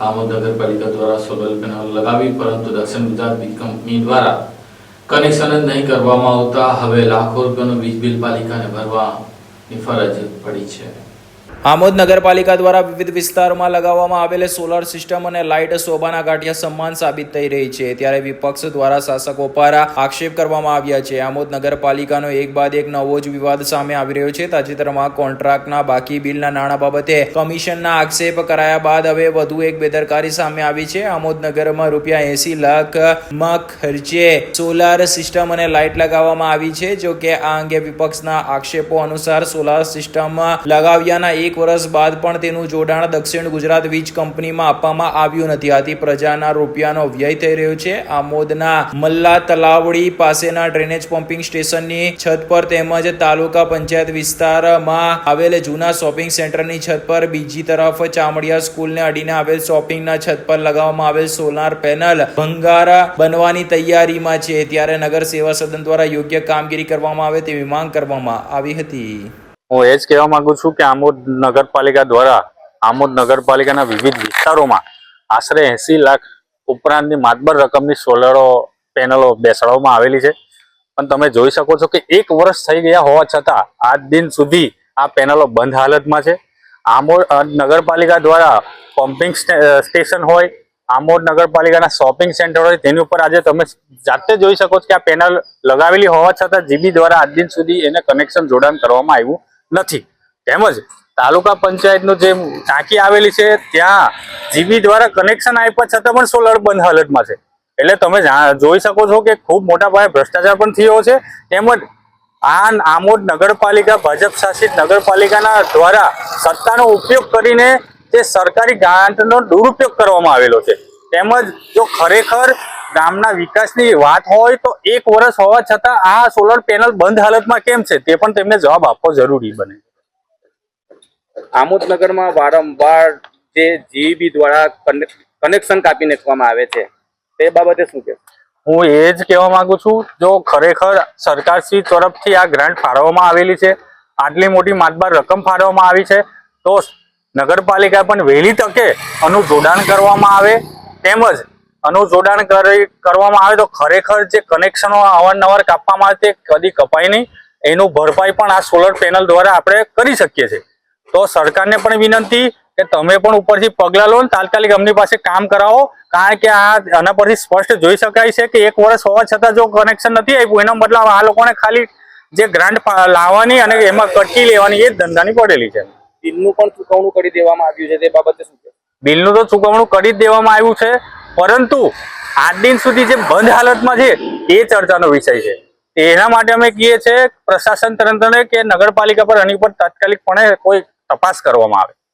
આમોદ નગરપાલિકા દ્વારા solar panel લગાવી, પરંતુ દક્ષિણ ગુજરાત વીજ કંપની દ્વારા કનેક્શન જ નહીં કરવામાં આવતા હવે લાખો રૂપિયાનું વીજ બિલ પાલિકાને ભરવાની ફરજ પડી છે। આમોદ નગરપાલિકા દ્વારા વિવિધ વિસ્તારોમાં લગાવવામાં આવેલ સોલર સિસ્ટમ અને લાઇટ શોભાના ગાંઠિયા સમાન સાબિત થઈ રહી છે, ત્યારે વિપક્ષ દ્વારા શાસકો પર આક્ષેપ કરવામાં આવ્યા છે। આમોદ નગરપાલિકાનો એક બાદ એક નવો જ વિવાદ સામે આવી રહ્યો છે। તાજેતરમાં કોન્ટ્રાક્ટના બાકી બિલના નાણાં બાબતે કમિશનના આક્ષેપ કરાયા બાદ હવે વધુ એક બેદરકારી સામે આવી છે। આમોદ નગરમાં ₹80 લાખમાં ખર્ચે સોલાર સિસ્ટમ અને લાઇટ લગાવવામાં આવી છે। જો કે આ અંગે વિપક્ષના આક્ષેપો અનુસાર સોલાર સિસ્ટમ લગાવ્યાના એક વર્ષ બાદ પણ તેનું જોડાણ દક્ષિણ ગુજરાત વીજ કંપનીમાં આપવામાં આવ્યું નથી, આથી પ્રજાના રૂપિયાનો વ્યય થઈ રહ્યો છે। આમોદના મલ્લા તલાવડી પાસેના ડ્રેનેજ પમ્પિંગ સ્ટેશનની છત પર તેમજ તાલુકા પંચાયત વિસ્તારમાં આવેલ જૂના શોપિંગ સેન્ટરની છત પર, બીજી તરફ ચામડિયા સ્કૂલને અડીને આવેલ શોપિંગના છત પર લગાવવામાં આવેલ સોલાર પેનલ ભંગાર બનવાની તૈયારીમાં છે, ત્યારે નગર સેવા સદન દ્વારા યોગ્ય કામગીરી કરવામાં આવે તેવી માંગ કરવામાં આવી હતી। હું એ જ કહેવા માંગુ છું કે આમોદ નગરપાલિકા દ્વારા આમોદ નગરપાલિકાના વિવિધ વિસ્તારોમાં આશરે 80 લાખ ઉપરાંતની માતબર રકમની સોલરો પેનલો બેસાડવામાં આવેલી છે, પણ તમે જોઈ શકો છો કે એક વર્ષ થઈ ગયા હોવા છતાં આજ દિન સુધી આ પેનલો બંધ હાલતમાં છે। આમોદ નગરપાલિકા દ્વારા પમ્પિંગ સ્ટેશન હોય, આમોદ નગરપાલિકાના શોપિંગ સેન્ટર હોય, તેની ઉપર આજે તમે જાતે જોઈ શકો છો કે આ પેનલ લગાવેલી હોવા છતાં જીબી દ્વારા આજ દિન સુધી એને કનેક્શન જોડાણ કરવામાં આવ્યું નથી। તેમજ તાલુકા પંચાયતનું જે ટાંકી આવેલી છે ત્યાં જીબી દ્વારા કનેક્શન આપ્યા છતાં પણ સોલર બંધ હાલતમાં છે, એટલે તમે જોઈ શકો છો કે ખૂબ મોટા પાયે ભ્રષ્ટાચાર પણ થયો છે। તેમજ આ આમોદ નગરપાલિકા ભાજપ શાસિત નગરપાલિકાના દ્વારા સત્તાનો ઉપયોગ કરીને જે સરકારી ગ્રાન્ટનો દુરુપયોગ કરવામાં આવેલો છે। તેમજ જો ખરેખર ગામના વિકાસની વાત હોય તો એક વર્ષ હોવા છતાં આ સોલર પેનલ બંધ હાલતમાં કેમ છે તે પણ તેમને જવાબ આપવો જરૂરી બને। આમોદ નગરમાં વારંવાર જે જીઈબી દ્વારા કનેક્શન કાપી નાખવામાં આવે છે તે બાબતે શું કહેશો? હું એ જ કહેવા માંગુ છું, જો ખરેખર સરકારશ્રી તરફથી આ ગ્રાન્ટ ફાળવવામાં આવેલી છે, આટલી મોટી માતબાર રકમ ફાળવવામાં આવી છે, તો નગરપાલિકા પણ વહેલી તકે આનું જોડાણ કરવામાં આવે। તેમજ આનું જોડાણ કરવામાં આવે તો ખરેખર જે કનેક્શનો અવારનવાર કાપવામાં આવે તે કદી કપાય નહીં, એનું ભરપાઈ પણ આ સોલર પેનલ દ્વારા આપણે કરી શકીએ છીએ। તો સરકારને પણ વિનંતી કે તમે પણ ઉપરથી પગલાં લો, તાત્કાલિક અમની પાસે કામ કરાવો, કારણ કે આના પરથી સ્પષ્ટ જોઈ શકાય છે કે એક વર્ષ હોવા છતાં જો કનેક્શન નથી આપ્યું એનો મતલબ આ લોકોને ખાલી જે ગ્રાન્ટ લાવવાની અને એમાં કટકી લેવાની એ જ ધંધાની પડેલી છે। બિલનું પણ ચૂકવણું કરી દેવામાં આવ્યું છે, તે બાબતે શું કહેશો? બિલનું તો ચૂકવણું કરી જ દેવામાં આવ્યું છે, પરંતુ આજ દિન સુધી જે બંધ હાલતમાં છે એ ચર્ચાનો વિષય છે। એના માટે અમે કહીએ છીએ પ્રશાસન તંત્રને કે નગરપાલિકા પર આની પર તાત્કાલિકપણે કોઈ તપાસ કરવામાં આવે।